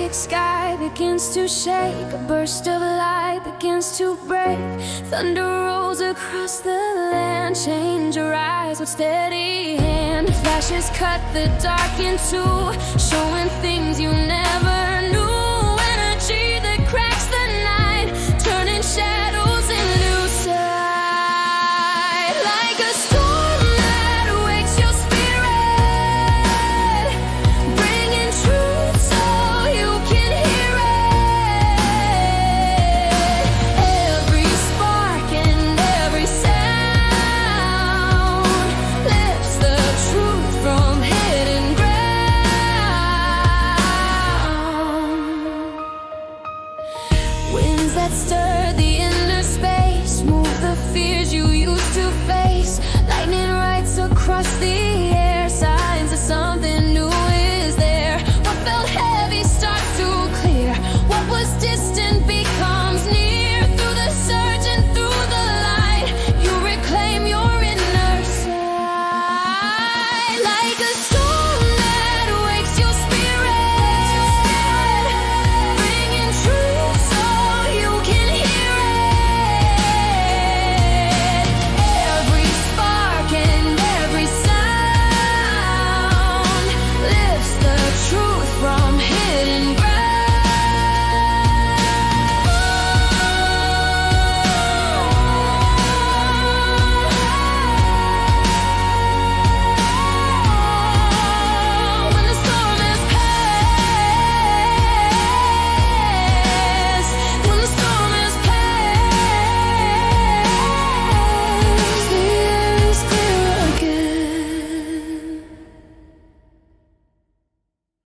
Electric sky begins to shake, a burst of light begins to break. Thunder rolls across the land, change your eyes with steady hand. Flashes cut the dark in two, showing things you never knew. Energy that cracks the night, turning shadows into sight. Like a storm that wakes your spirit, bringing truth so you can hear it. Every spark and every sound lifts the truth from hidden ground. Winds that stir the